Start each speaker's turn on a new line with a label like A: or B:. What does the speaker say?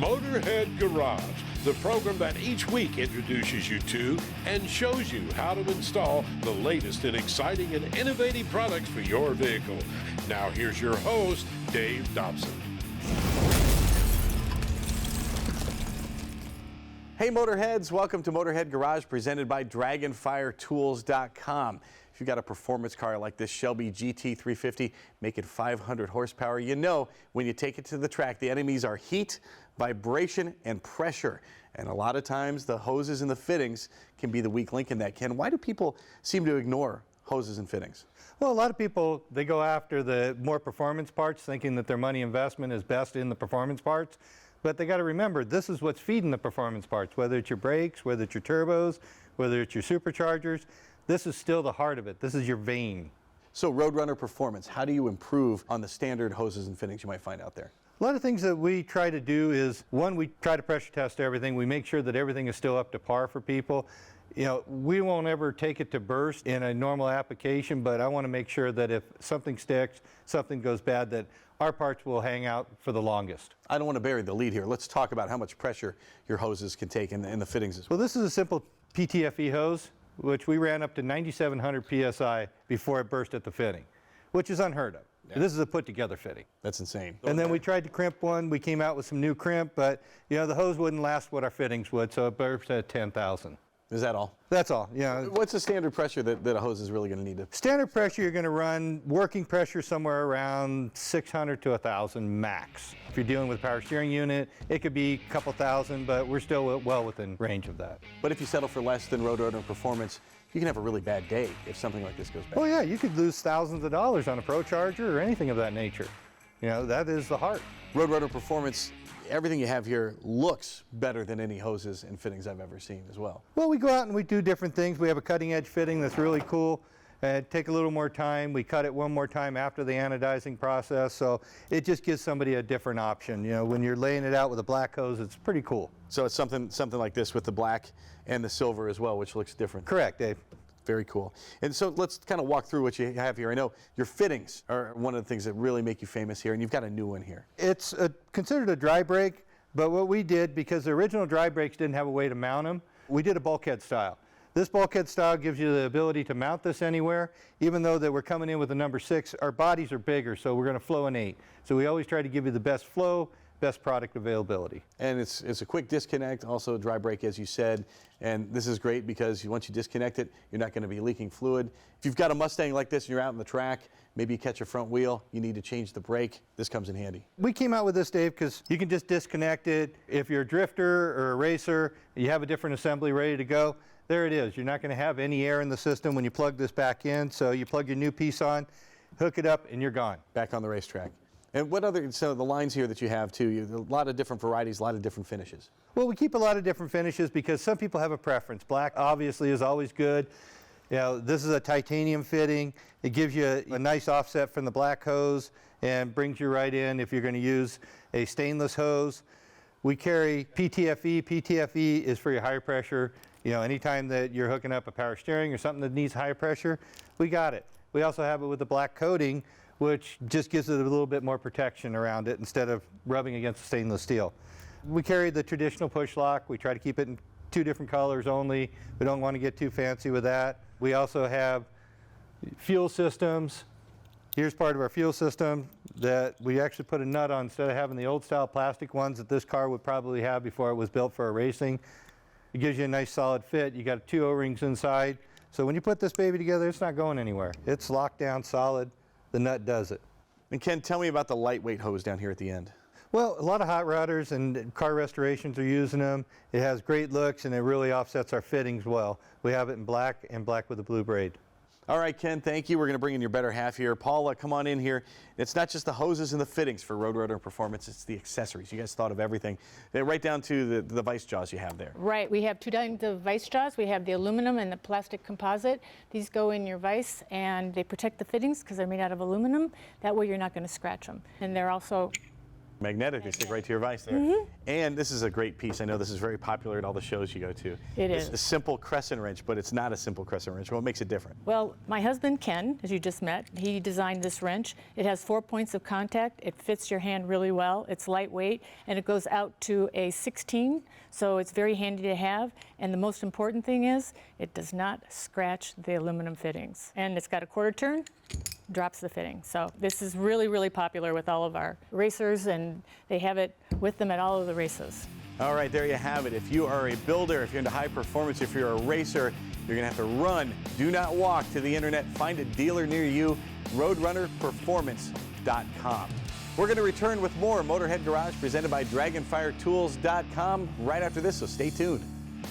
A: Motorhead Garage, the program that each week introduces you to and shows you how to install the latest and exciting and innovative products for your vehicle. Now here's your host, Dave Dobson.
B: Hey Motorheads, welcome to Motorhead Garage presented by DragonfireTools.com. If you've got a performance car like this Shelby GT350 making 500 horsepower, you know when you take it to the track, the enemies are heat, vibration, and pressure. And a lot of times the hoses and the fittings can be the weak link in that. Ken, why do people seem to ignore hoses and fittings?
C: Well, a lot of people, they go after the more performance parts thinking that their money investment is best in the performance parts. But they got to remember, this is what's feeding the performance parts, whether it's your brakes, whether it's your turbos, whether it's your superchargers. This is still the heart of it. This is your vein.
B: So Roadrunner Performance, how do you improve on the standard hoses and fittings you might find out there?
C: A lot of things that we try to do is, one, we try to pressure test everything. We make sure that everything is still up to par for people. You know, we won't ever take it to burst in a normal application, but I want to make sure that if something sticks, something goes bad, that our parts will hang out for the longest.
B: I don't want to bury the lead here. Let's talk about how much pressure your hoses can take and the fittings as well.
C: Well, this is a simple PTFE hose, which we ran up to 9,700 PSI before it burst at the fitting, which is unheard of. Yeah. This is a put-together fitting.
B: That's insane.
C: And then we tried to crimp one. We came out with some new crimp, but you know the hose wouldn't last what our fittings would, so it burst at 10,000.
B: Is that all?
C: That's all, yeah.
B: What's the standard pressure that a hose is really going to need to?
C: Standard pressure, you're going to run working pressure somewhere around 600 to 1,000 max. If you're dealing with a power steering unit, it could be a couple thousand, but we're still well within range of that.
B: But if you settle for less than Roadrunner Performance, you can have a really bad day if something like this goes bad.
C: Oh yeah, you could lose thousands of dollars on a Pro Charger or anything of that nature. You know, that is the heart.
B: Roadrunner Performance, everything you have here looks better than any hoses and fittings I've ever seen as well.
C: Well, we go out and we do different things. We have a cutting edge fitting that's really cool. Take a little more time. We cut it one more time after the anodizing process, so it just gives somebody a different option. You know, when you're laying it out with a black hose, it's pretty cool.
B: So it's something like this with the black and the silver as well, which looks different.
C: Correct, Dave.
B: Very cool. And so let's kind of walk through what you have here. I know your fittings are one of the things that really make you famous here, and you've got a new one here.
C: It's considered a dry brake, but what we did, because the original dry brakes didn't have a way to mount them, we did a bulkhead style. This bulkhead style gives you the ability to mount this anywhere. Even though that we're coming in with a number 6, our bodies are bigger, so we're going to flow an 8. So we always try to give you the best flow, best product availability.
B: And it's a quick disconnect, also a dry brake as you said, and this is great because once you disconnect it, you're not going to be leaking fluid. If you've got a Mustang like this and you're out on the track, maybe you catch a front wheel, you need to change the brake, this comes in handy.
C: We came out with this, Dave, because you can just disconnect it. If you're a drifter or a racer, you have a different assembly ready to go, there it is. You're not going to have any air in the system when you plug this back in, so you plug your new piece on, hook it up, and you're gone.
B: Back on the racetrack. And what other, so the lines here that you have too, a lot of different varieties, a lot of different finishes.
C: Well, we keep a lot of different finishes because some people have a preference. Black obviously is always good. You know, this is a titanium fitting. It gives you a nice offset from the black hose and brings you right in if you're going to use a stainless hose. We carry PTFE. PTFE is for your high pressure. You know, anytime that you're hooking up a power steering or something that needs high pressure, we got it. We also have it with the black coating, which just gives it a little bit more protection around it instead of rubbing against the stainless steel. We carry the traditional push lock. We try to keep it in 2 different colors only. We don't want to get too fancy with that. We also have fuel systems. Here's part of our fuel system that we actually put a nut on instead of having the old style plastic ones that this car would probably have before it was built for a racing. It gives you a nice solid fit. You got 2 O-rings inside. So when you put this baby together, it's not going anywhere. It's locked down solid. The nut does it.
B: And Ken, tell me about the lightweight hose down here at the end.
C: Well, a lot of hot rodders and car restorations are using them. It has great looks and it really offsets our fittings well. We have it in black and black with a blue braid.
B: All right, Ken, thank you. We're going to bring in your better half here. Paula, come on in here. It's not just the hoses and the fittings for Roadrunner Performance, it's the accessories. You guys thought of everything. Right down to the vice jaws you have there.
D: Right, we have 2 kinds of vice jaws. We have the aluminum and the plastic composite. These go in your vice and they protect the fittings because they're made out of aluminum. That way you're not going to scratch them. And they're also
B: Magnetic, they stick right to your vise there. And this is a great piece. I know this is very popular at all the shows you go to. It's a simple crescent wrench, but it's not a simple crescent wrench. What makes it different?
D: Well, my husband, Ken, as you just met, he designed this wrench. It has 4 points of contact. It fits your hand really well. It's lightweight, and it goes out to a 16, so it's very handy to have. And the most important thing is, it does not scratch the aluminum fittings. And it's got a quarter turn, drops the fitting. So this is really, really popular with all of our racers, and they have it with them at all of the races.
B: All right, there you have it. If you are a builder, if you're into high performance, if you're a racer, you're going to have to run, do not walk to the internet. Find a dealer near you, roadrunnerperformance.com. We're going to return with more Motorhead Garage presented by DragonfireTools.com right after this, so stay tuned.